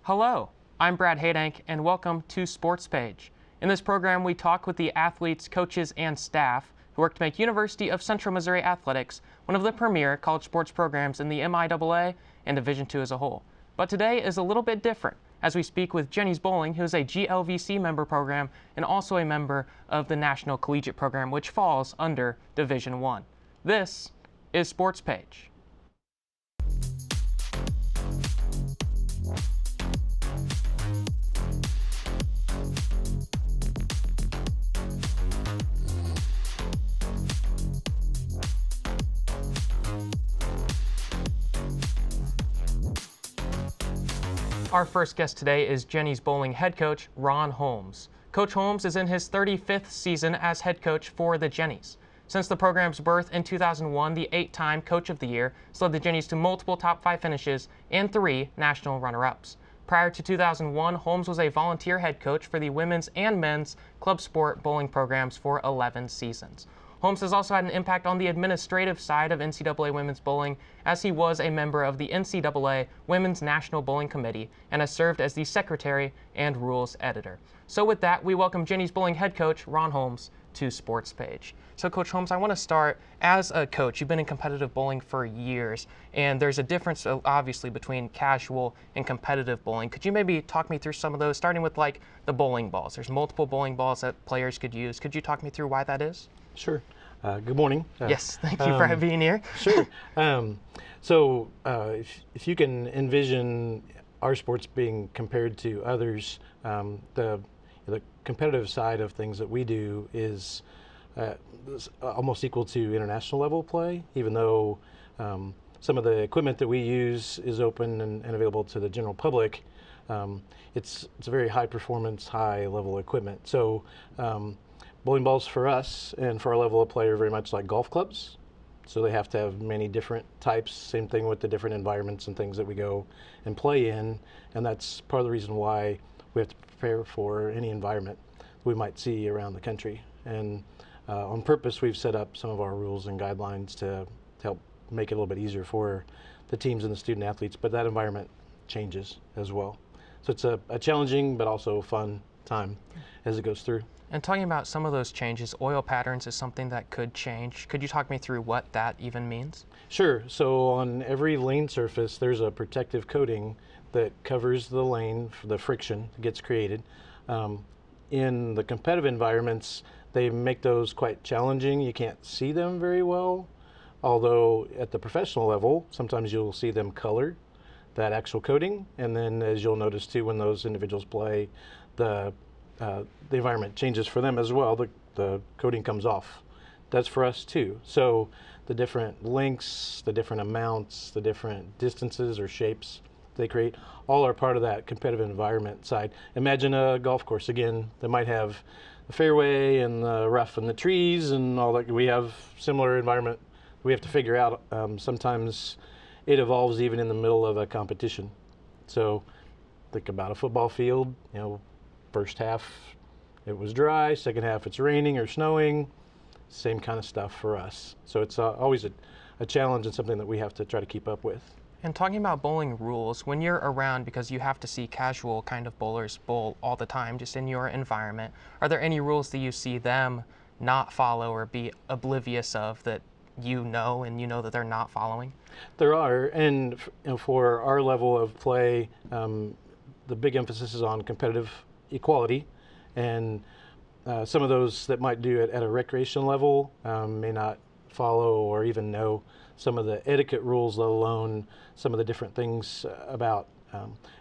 Hello, I'm Brad Hadank, and welcome to Sportspage. In this program, we talk with the athletes, coaches, and staff who work to make University of Central Missouri Athletics one of the premier college sports programs in the MIAA and Division II as a whole. But today is a little bit different, as we speak with Jenny's Bowling, who is a GLVC member program and also a member of the National Collegiate Program, which falls under Division I. This is Sportspage. Our first guest today is Jenny's Bowling head coach, Ron Holmes. Coach Holmes is in his 35th season as head coach for the Jennies. Since the program's birth in 2001, the 8-time Coach of the Year has led the Jennies to multiple top 5 finishes and 3 national runner-ups. Prior to 2001, Holmes was a volunteer head coach for the women's and men's club sport bowling programs for 11 seasons. Holmes has also had an impact on the administrative side of NCAA women's bowling, as he was a member of the NCAA Women's National Bowling Committee and has served as the secretary and rules editor. So with that, we welcome Jenny's Bowling head coach, Ron Holmes, to Sportspage. So Coach Holmes, I want to start, as a coach, you've been in competitive bowling for years, and there's a difference, obviously, between casual and competitive bowling. Could you maybe talk me through some of those, starting with like the bowling balls? There's multiple bowling balls that players could use. Could you talk me through why that is? Sure. Good morning. Yes, thank you for being here. Sure. If you can envision our sports being compared to others, the competitive side of things that we do is almost equal to international level play, even though some of the equipment that we use is open and available to the general public. It's a very high performance, high level equipment. So bowling balls for us and for our level of play are very much like golf clubs. So they have to have many different types, same thing with the different environments and things that we go and play in. And that's part of the reason why we have to prepare for any environment we might see around the country. And on purpose, we've set up some of our rules and guidelines to help make it a little bit easier for the teams and the student athletes, but that environment changes as well. So it's a challenging but also fun time as it goes through. And talking about some of those changes, oil patterns is something that could change. Could you talk me through what that even means? Sure. So on every lane surface, there's a protective coating that covers the lane for the friction that gets created. In the competitive environments, they make those quite challenging. You can't see them very well, although at the professional level, sometimes you'll see them colored, that actual coating. And then as you'll notice too, when those individuals play, the environment changes for them as well. The coating comes off. That's for us too. So the different lengths, the different amounts, the different distances or shapes they create, all are part of that competitive environment side. Imagine a golf course again that might have the fairway and the rough and the trees and all that. We have similar environment we have to figure out. Sometimes it evolves even in the middle of a competition. So think about a football field, first half it was dry, second half it's raining or snowing, same kind of stuff for us. So it's always a challenge and something that we have to try to keep up with. And talking about bowling rules, when you're around, because you have to see casual kind of bowlers bowl all the time just in your environment, are there any rules that you see them not follow or be oblivious of that you know and you know that they're not following? There are, and for our level of play, the big emphasis is on competitive equality, and some of those that might do it at a recreation level may not follow or even know some of the etiquette rules, let alone some of the different things about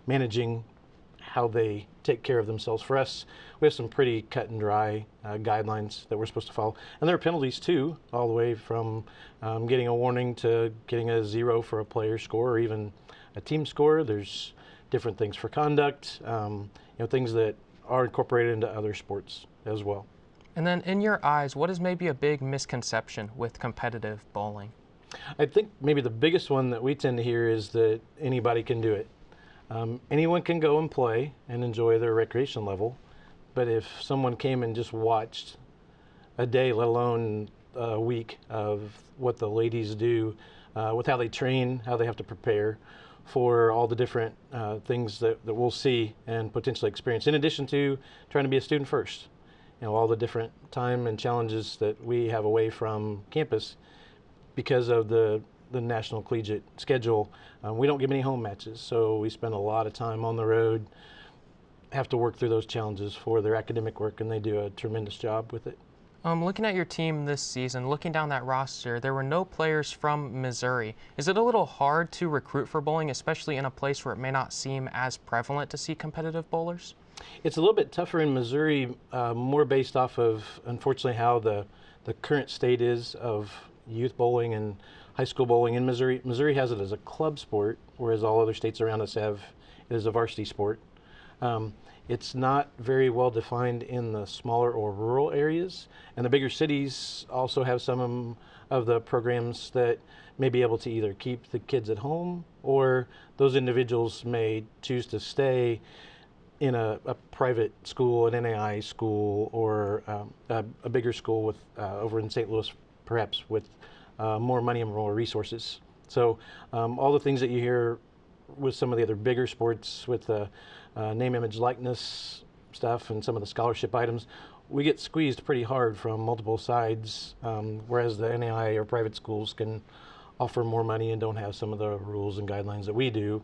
managing how they take care of themselves. For us, we have some pretty cut and dry guidelines that we're supposed to follow, and there are penalties too, all the way from getting a warning to getting a 0 for a player score or even a team score. There's different things for conduct, things that are incorporated into other sports as well. And then in your eyes, what is maybe a big misconception with competitive bowling? I think maybe the biggest one that we tend to hear is that anybody can do it. Anyone can go and play and enjoy their recreation level, but if someone came and just watched a day, let alone a week, of what the ladies do with how they train, how they have to prepare for all the different things that we'll see and potentially experience, in addition to trying to be a student first. All the different time and challenges that we have away from campus because of the national collegiate schedule. We don't get many home matches, so we spend a lot of time on the road, have to work through those challenges for their academic work, and they do a tremendous job with it. Looking at your team this season, looking down that roster, there were no players from Missouri. Is it a little hard to recruit for bowling, especially in a place where it may not seem as prevalent to see competitive bowlers? It's a little bit tougher in Missouri, more based off of, unfortunately, how the current state is of youth bowling and high school bowling in Missouri. Missouri has it as a club sport, whereas all other states around us have it as a varsity sport. It's not very well defined in the smaller or rural areas, and the bigger cities also have some of the programs that may be able to either keep the kids at home, or those individuals may choose to stay in a private school, an NAI school, or a bigger school with over in St. Louis, perhaps with more money and more resources. So all the things that you hear with some of the other bigger sports, with the name, image, likeness stuff and some of the scholarship items, we get squeezed pretty hard from multiple sides, whereas the NAI or private schools can offer more money and don't have some of the rules and guidelines that we do.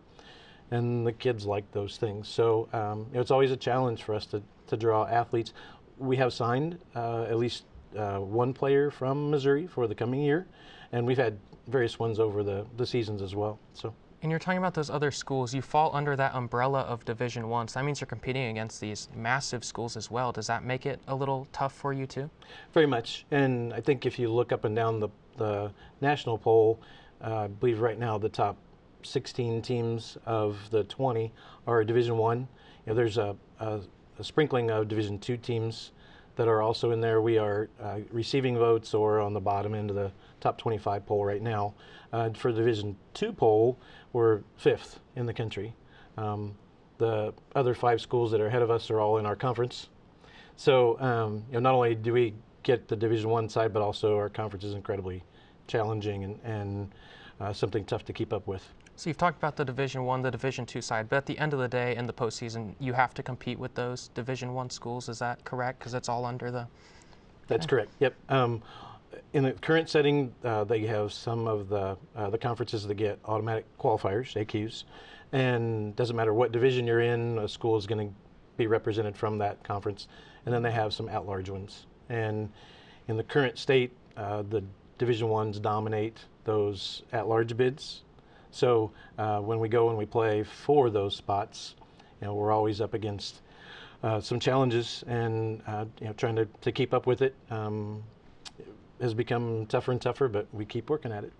And the kids like those things. So it's always a challenge for us to draw athletes. We have signed at least one player from Missouri for the coming year, and we've had various ones over the seasons as well. So. And you're talking about those other schools. You fall under that umbrella of Division I, so that means you're competing against these massive schools as well. Does that make it a little tough for you too? Very much. And I think if you look up and down the national poll, I believe right now the top 16 teams of the 20 are Division I. There's a sprinkling of Division II teams that are also in there. We are receiving votes or on the bottom end of the top 25 poll right now. For the Division II poll, we're 5th in the country. The other 5 schools that are ahead of us are all in our conference. So not only do we get the Division I side, but also our conference is incredibly challenging and something tough to keep up with. So you've talked about the Division I, the Division II side, but at the end of the day, in the postseason, you have to compete with those Division I schools. Is that correct? Because it's all under the... That's correct. Yep. In the current setting, they have some of the conferences that get automatic qualifiers, AQs, and doesn't matter what division you're in, a school is going to be represented from that conference. And then they have some at-large ones. And in the current state, the Division I's dominate those at-large bids. So when we go and we play for those spots, we're always up against some challenges, and trying to keep up with it has become tougher and tougher, but we keep working at it.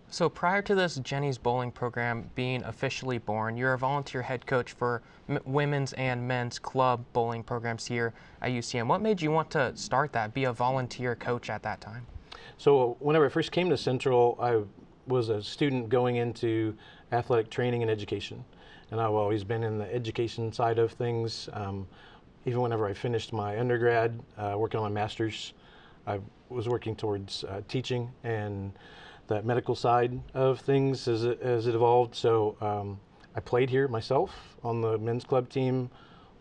So prior to this Jenny's bowling program being officially born, you're a volunteer head coach for women's and men's club bowling programs here at UCM. What made you want to start that, be a volunteer coach at that time? So whenever I first came to Central, I was a student going into athletic training and education, and I've always been in the education side of things. Even whenever I finished my undergrad, working on my master's, I was working towards teaching and the medical side of things as it evolved. So I played here myself on the men's club team.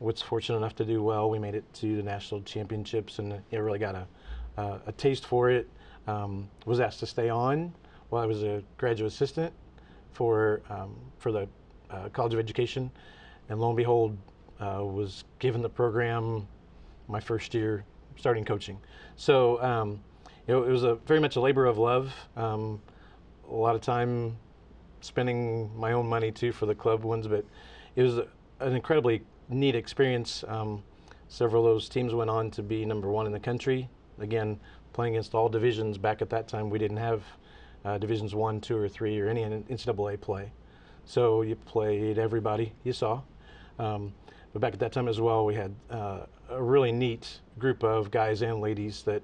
Was fortunate enough to do well. We made it to the national championships, and really got a taste for it. Was asked to stay on while I was a graduate assistant for the College of Education, and lo and behold, was given the program my first year starting coaching. So it was very much a labor of love. A lot of time spending my own money too for the club ones, but it was an incredibly neat experience. Several of those teams went on to be #1 in the country. Again, playing against all divisions. Back at that time, we didn't have divisions 1, 2, or 3 or any NCAA play. So you played everybody you saw. But back at that time as well, we had a really neat group of guys and ladies that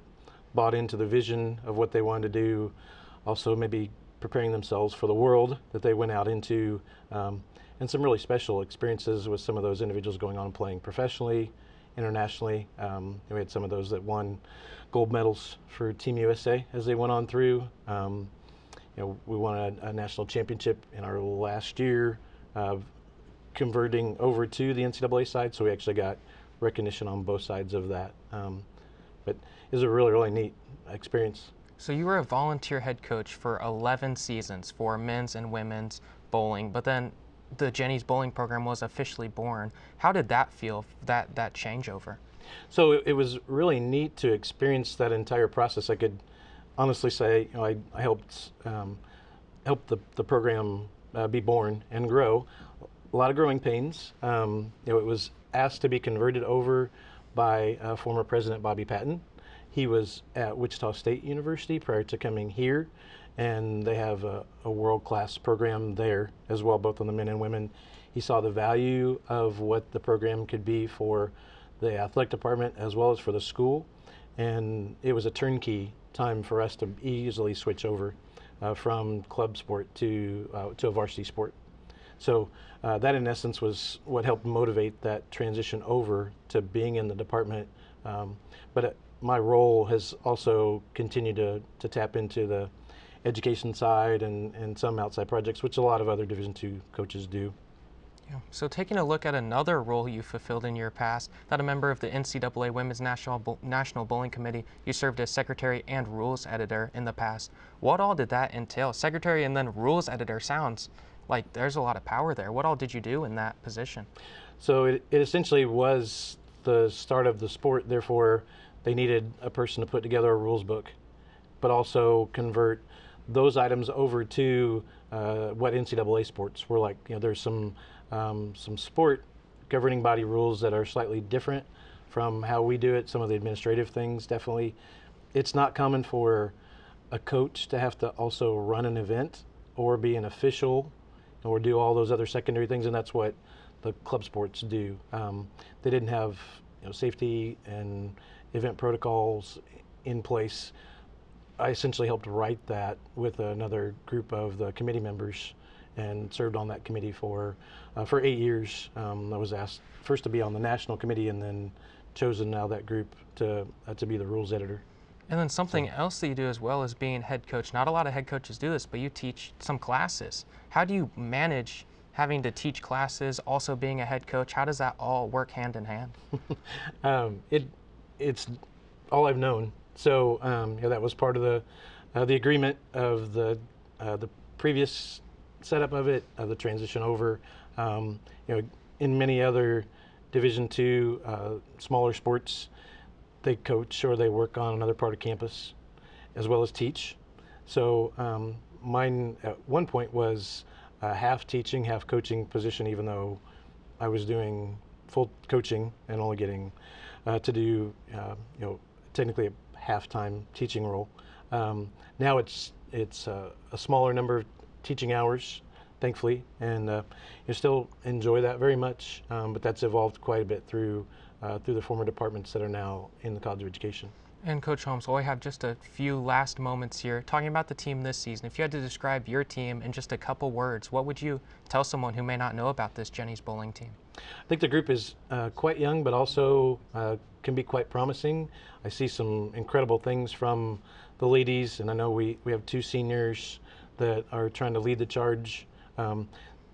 bought into the vision of what they wanted to do, also maybe preparing themselves for the world that they went out into, and some really special experiences with some of those individuals going on and playing professionally, internationally. We had some of those that won gold medals for Team USA as they went on through. We won a national championship in our last year converting over to the NCAA side, so we actually got recognition on both sides of that. But it was a really, really neat experience. So you were a volunteer head coach for 11 seasons for men's and women's bowling, but then the Jenny's bowling program was officially born. How did that feel, that changeover? So it was really neat to experience that entire process. I could honestly say, I helped the program be born and grow. A lot of growing pains. It was asked to be converted over by former President Bobby Patton. He was at Wichita State University prior to coming here, and they have a world-class program there as well, both on the men and women. He saw the value of what the program could be for the athletic department as well as for the school, and it was a turnkey time for us to easily switch over from club sport to a varsity sport. So that in essence was what helped motivate that transition over to being in the department. But my role has also continued to tap into the education side and some outside projects, which a lot of other Division II coaches do. Yeah. So taking a look at another role you fulfilled in your past, that a member of the NCAA Women's National Bowling Committee, you served as secretary and rules editor in the past. What all did that entail? Secretary and then rules editor sounds like there's a lot of power there. What all did you do in that position? So it essentially was the start of the sport, therefore they needed a person to put together a rules book, but also convert those items over to what NCAA sports were like. There's some sport governing body rules that are slightly different from how we do it. Some of the administrative things, definitely. It's not common for a coach to have to also run an event or be an official or do all those other secondary things, and that's what the club sports do. They didn't have safety and event protocols in place. I essentially helped write that with another group of the committee members and served on that committee for 8 years. I was asked first to be on the national committee and then chosen out of that group to be the rules editor. And then something else that you do as well is being head coach. Not a lot of head coaches do this, but you teach some classes. How do you manage having to teach classes, also being a head coach? How does that all work hand in hand? It's all I've known. So that was part of the agreement of the previous setup of it, the transition over. In many other Division II smaller sports, they coach or they work on another part of campus as well as teach. So mine at one point was a half teaching, half coaching position, even though I was doing full coaching and only getting to do technically a half-time teaching role. Now it's a smaller number of teaching hours, thankfully, and you still enjoy that very much, but that's evolved quite a bit through the former departments that are now in the College of Education. And Coach Holmes, I have just a few last moments here talking about the team this season. If you had to describe your team in just a couple words, what would you tell someone who may not know about this Jenny's bowling team? I think the group is quite young, but also can be quite promising. I see some incredible things from the ladies, and I know we have 2 seniors that are trying to lead the charge.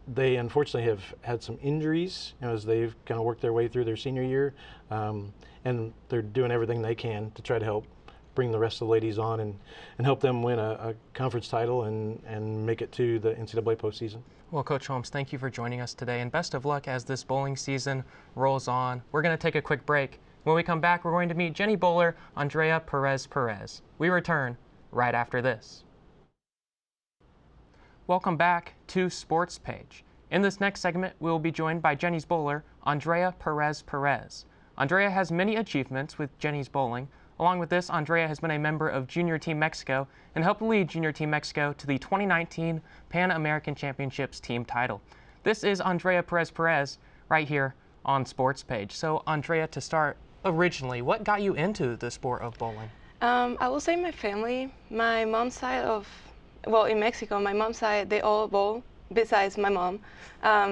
They unfortunately have had some injuries as they've kind of worked their way through their senior year, and they're doing everything they can to try to help bring the rest of the ladies on and help them win a conference title and make it to the NCAA postseason. Well, Coach Holmes, thank you for joining us today, and best of luck as this bowling season rolls on. We're going to take a quick break. When we come back, we're going to meet Jenny bowler Andrea Perez Perez. We return right after this. Welcome back to Sportspage. In this next segment, we will be joined by Jenny's bowler Andrea Perez Perez. Andrea has many achievements with Jenny's bowling. Along with this, Andrea has been a member of Junior Team Mexico and helped lead Junior Team Mexico to the 2019 Pan American Championships team title. This is Andrea Perez Perez right here on Sportspage. So Andrea, to start, originally, what got you into the sport of bowling? I will say my family. My mom's side in Mexico, my mom's side, they all bowl besides my mom.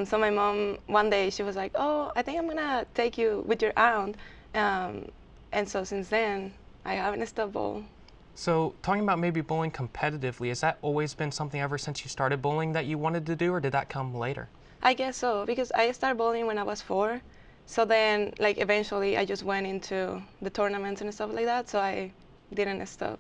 So my mom, one day she was like, oh, I think I'm gonna take you with your aunt. And so since then, I haven't stopped bowling. So talking about maybe bowling competitively, has that always been something ever since you started bowling that you wanted to do, or did that come later? I guess so, because I started bowling when I was 4. So then, like, eventually I just went into the tournaments and stuff like that, so I didn't stop.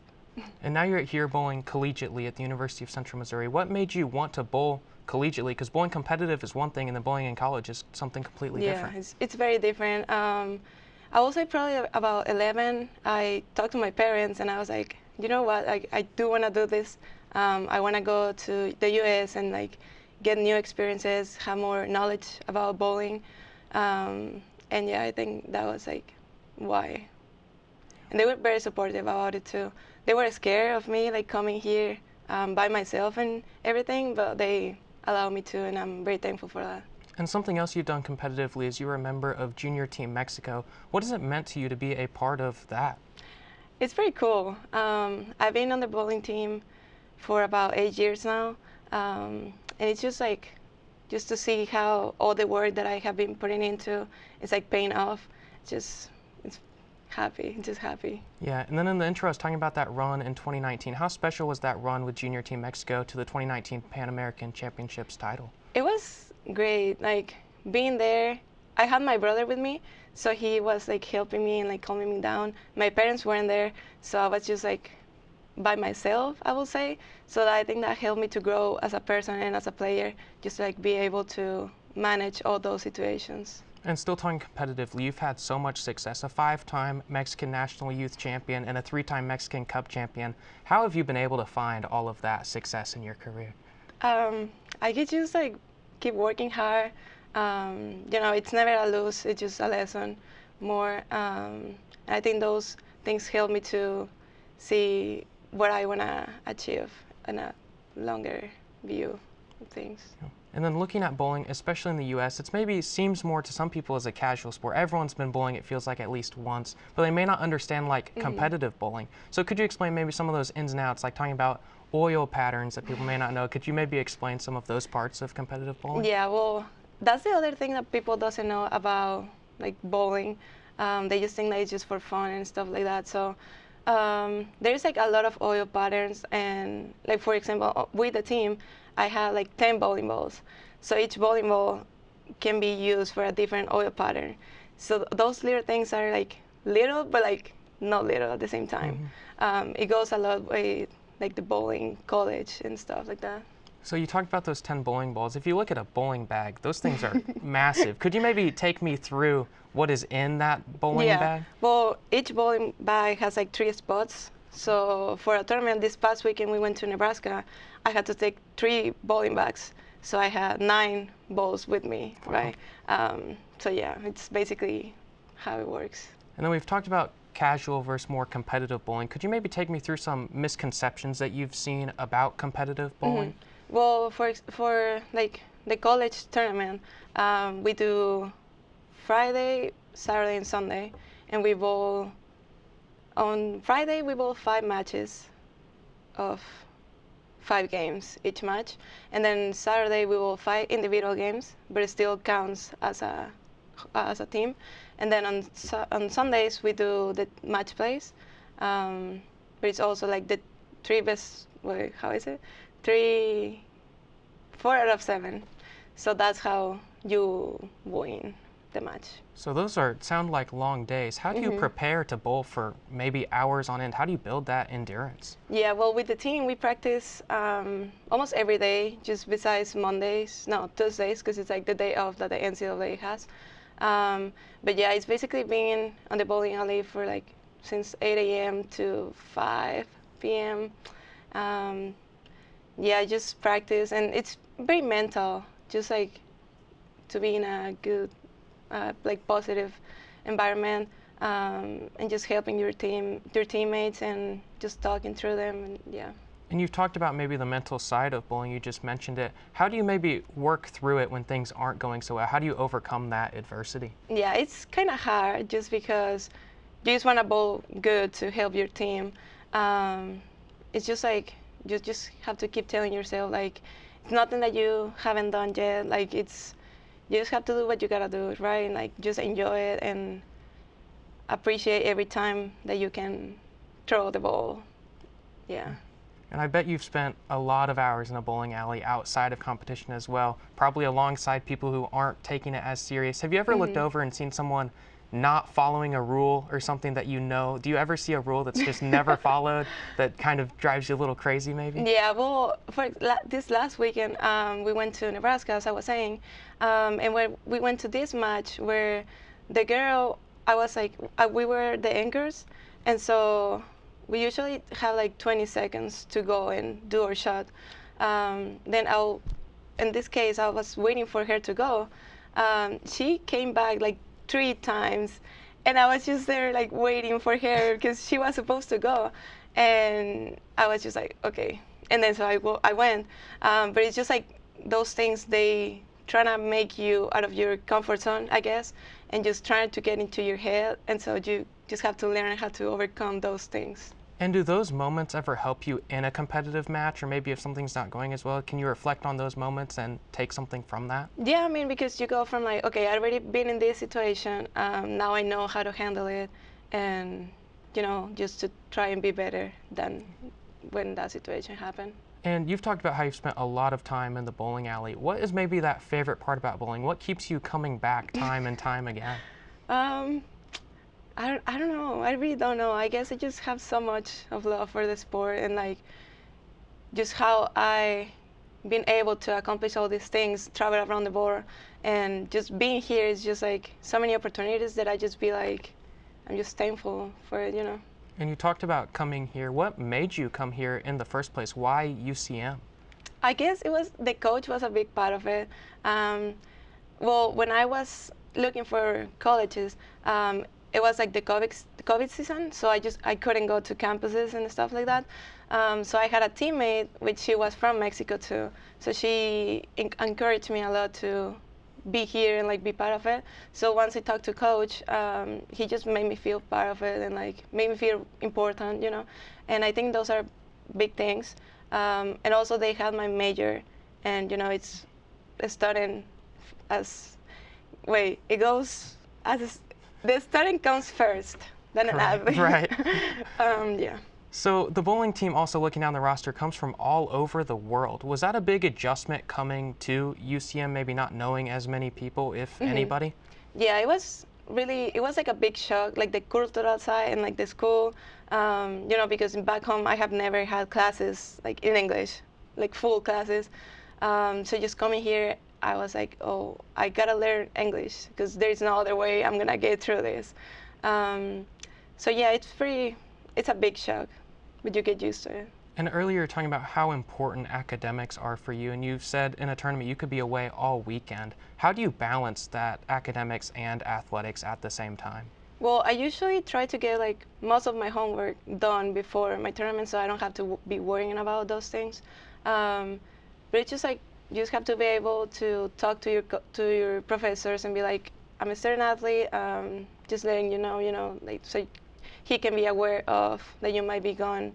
And now you're here bowling collegiately at the University of Central Missouri. What made you want to bowl collegiately? Because bowling competitive is one thing, and then bowling in college is something completely different. Yeah, it's very different. I will say probably about 11, I talked to my parents, and I was like, you know what, I do want to do this. I want to go to the U.S. and, like, get new experiences, have more knowledge about bowling. And yeah, I think that was, like, why. And they were very supportive about it too. They were scared of me, like, coming here by myself and everything, but they allowed me to, and I'm very thankful for that. And something else you've done competitively is you were a member of Junior Team Mexico. What has it meant to you to be a part of that? It's pretty cool. I've been on the bowling team for about 8 years now, and it's just like, just to see how all the work that I have been putting into is, like, paying off. It's happy, just happy. Yeah, and then in the intro I was talking about that run in 2019. How special was that run with Junior Team Mexico to the 2019 Pan American Championships title? It was great, like, being there. I had my brother with me, so he was, like, helping me and, like, calming me down. My parents weren't there, so I was just, like, by myself, I will say. So I think that helped me to grow as a person and as a player, just to, like, be able to manage all those situations. And still talking competitively, you've had so much success, a 5-time Mexican National Youth Champion and a 3-time Mexican Cup Champion. How have you been able to find all of that success in your career? I could just, like, keep working hard. You know, it's never a lose, it's just a lesson more. And I think those things help me to see what I want to achieve in a longer view of things. And then looking at bowling, especially in the U.S., it's maybe seems more to some people as a casual sport. Everyone's been bowling, it feels like, at least once, but they may not understand, like, competitive bowling. So could you explain maybe some of those ins and outs, like talking about oil patterns that people may not know? Could you maybe explain some of those parts of competitive bowling? Yeah, well, that's the other thing that people doesn't know about, like, bowling. They just think that it's just for fun and stuff like that. So there's, like, a lot of oil patterns, and, like, for example, with the team, I had, like, 10 bowling balls. So each bowling ball can be used for a different oil pattern. So those little things are, like, little, but, like, not little at the same time. It goes a lot with, like, the bowling college and stuff like that. So you talked about those 10 bowling balls. If you look at a bowling bag, those things are massive. Could you maybe take me through what is in that bowling bag? Well, each bowling bag has, like, 3 spots. So for a tournament this past weekend, we went to Nebraska. I had to take 3 bowling bags. So I had 9 balls with me, right? So yeah, it's basically how it works. And then we've talked about casual versus more competitive bowling. Could you maybe take me through some misconceptions that you've seen about competitive bowling? Well, for like the college tournament, we do Friday, Saturday, and Sunday, and we bowl. On Friday, we bowl 5 matches of 5 games each match, and then Saturday we bowl 5 individual games, but it still counts as a team. And then on Sundays we do the match plays, but it's also like the 3 best. Wait, how is it? 4 out of 7. So that's how you win the match. So those sound like long days. How do you prepare to bowl for maybe hours on end? How do you build that endurance? Yeah, well, with the team we practice almost every day, just besides Tuesdays, because it's like the day off that the NCAA has. But yeah, it's basically being on the bowling alley for like since 8 a.m. to 5 p.m. Yeah, just practice, and it's very mental, just like to be in a good, like positive environment, and just helping your teammates, and just talking through them, and yeah. And you've talked about maybe the mental side of bowling. You just mentioned it. How do you maybe work through it when things aren't going so well? How do you overcome that adversity? Yeah, it's kind of hard just because you just want to bowl good to help your team. It's just like you just have to keep telling yourself, like, it's nothing that you haven't done yet. Like, you just have to do what you gotta do, right? And like just enjoy it and appreciate every time that you can throw the ball. Yeah. And I bet you've spent a lot of hours in a bowling alley outside of competition as well, probably alongside people who aren't taking it as serious. Have you ever looked over and seen someone not following a rule or something that you know? Do you ever see a rule that's just never followed that kind of drives you a little crazy maybe? Yeah, well, for this last weekend, we went to Nebraska, as I was saying, and when we went to this match where the girl, I was like, we were the anchors, and so we usually have like 20 seconds to go and do our shot. Then in this case, I was waiting for her to go. She came back like 3 times, and I was just there like waiting for her because she was supposed to go, and I was just like, okay. And then so I went, but it's just like those things, they trying to make you out of your comfort zone, I guess, and just trying to get into your head, and so you just have to learn how to overcome those things. And do those moments ever help you in a competitive match, or maybe if something's not going as well, can you reflect on those moments and take something from that? Yeah, I mean, because you go from like, okay, I've already been in this situation, now I know how to handle it, and just to try and be better than when that situation happened. And you've talked about how you've spent a lot of time in the bowling alley. What is maybe that favorite part about bowling? What keeps you coming back time and time again? I don't know. I really don't know. I guess I just have so much of love for the sport, and like just how I been able to accomplish all these things, travel around the world, and just being here is just like so many opportunities that I just be like, I'm just thankful for it, And you talked about coming here. What made you come here in the first place? Why UCM? I guess it was the coach was a big part of it. Well, when I was looking for colleges, it was like the COVID season, so I couldn't go to campuses and stuff like that. So I had a teammate, which she was from Mexico too. So she encouraged me a lot to be here and like be part of it. So once I talked to coach, he just made me feel part of it and like made me feel important, And I think those are big things. And also they had my major, and it's studying as it goes as the studying comes first, then an athlete. Right. Yeah. So the bowling team, also looking down the roster, comes from all over the world. Was that a big adjustment coming to UCM, maybe not knowing as many people, if anybody? Yeah, it was like a big shock, like the cultural side and like the school, because back home I have never had classes like in English, like full classes. So just coming here, I was like, oh, I gotta learn English because there's no other way I'm gonna get through this. So yeah, it's a big shock, but you get used to it. And earlier you were talking about how important academics are for you, and you've said in a tournament you could be away all weekend. How do you balance that, academics and athletics, at the same time? Well, I usually try to get like most of my homework done before my tournament, so I don't have to be worrying about those things. But it's just like you just have to be able to talk to your professors and be like, I'm a student athlete, just letting you know, like so he can be aware of that you might be gone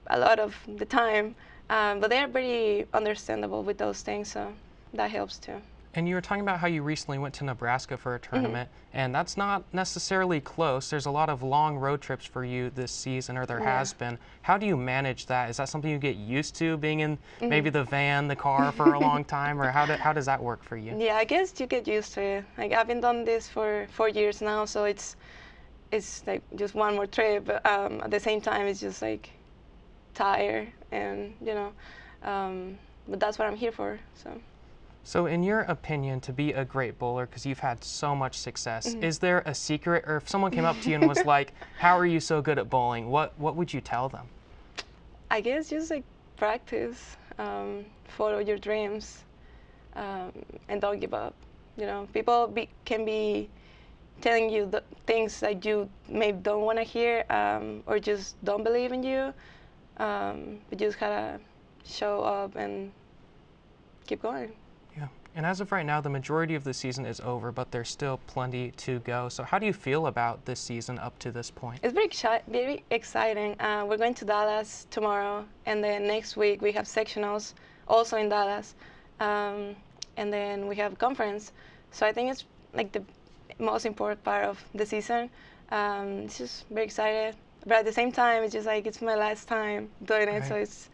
a lot of the time, but they're pretty understandable with those things, so that helps too. And you were talking about how you recently went to Nebraska for a tournament, and that's not necessarily close. There's a lot of long road trips for you this season, or there has been. How do you manage that? Is that something you get used to, being in maybe the van, the car for a long time, or how does that work for you? Yeah, I guess you get used to it. Like I've been doing this for 4 years now, so it's like just one more trip. But at the same time, it's just like tired, and but that's what I'm here for. So in your opinion, to be a great bowler, because you've had so much success, is there a secret? Or if someone came up to you and was like, how are you so good at bowling, what would you tell them? I guess just like practice, follow your dreams, and don't give up. People can be telling you the things that you maybe don't want to hear, or just don't believe in you, but you just gotta show up and keep going. Yeah, and as of right now, the majority of the season is over, but there's still plenty to go. So how do you feel about this season up to this point? It's very exciting. We're going to Dallas tomorrow, and then next week we have sectionals also in Dallas, and then we have conference. So I think it's like the most important part of the season. It's just very excited, but at the same time, it's just like it's my last time doing it, Right. so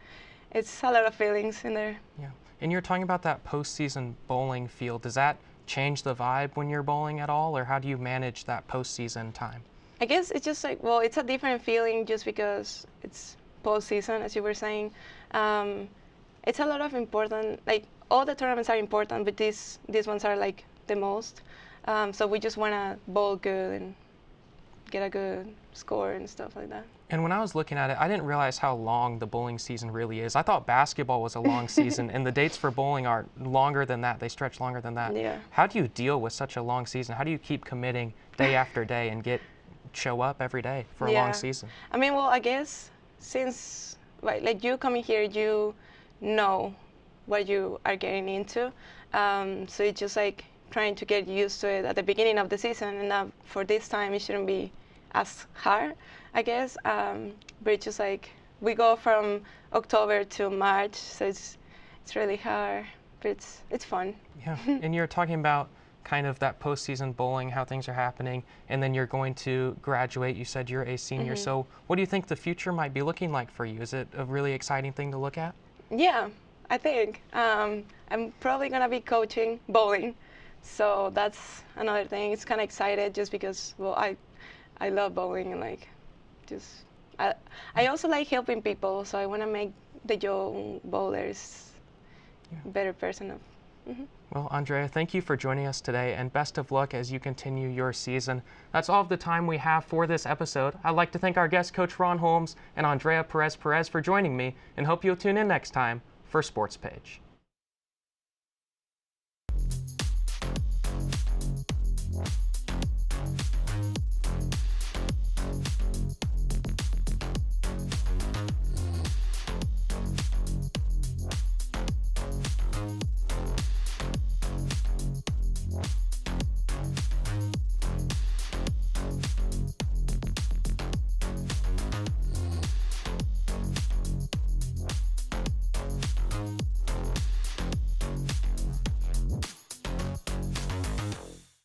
it's a lot of feelings in there. Yeah. And you're talking about that postseason bowling field. Does that change the vibe when you're bowling at all, or how do you manage that postseason time? I guess it's just like, well, it's a different feeling just because it's postseason, as you were saying. It's a lot of important, like all the tournaments are important, but these ones are like the most. So we just want to bowl good and get a good score and stuff like that. And when I was looking at it, I didn't realize how long the bowling season really is. I thought basketball was a long season, and the dates for bowling are longer than that. They stretch longer than that. Yeah. How do you deal with such a long season? How do you keep committing day after day and show up every day for a long season? I mean, well, I guess since like you coming here, you know what you are getting into. So it's just like trying to get used to it at the beginning of the season, and for this time it shouldn't be as hard, I guess. But it's just like we go from October to March, so it's really hard, but it's fun. Yeah. And you're talking about kind of that postseason bowling, how things are happening, and then you're going to graduate. You said you're a senior. So what do you think the future might be looking like for you? Is it a really exciting thing to look at? Yeah, I think. I'm probably going to be coaching bowling. So that's another thing. It's kind of excited just because, well, I love bowling and like just, I also like helping people. So I want to make the young bowlers a better person. Well, Andrea, thank you for joining us today, and best of luck as you continue your season. That's all of the time we have for this episode. I'd like to thank our guest coach Ron Holmes and Andrea Perez Perez for joining me, and hope you'll tune in next time for Sports Page.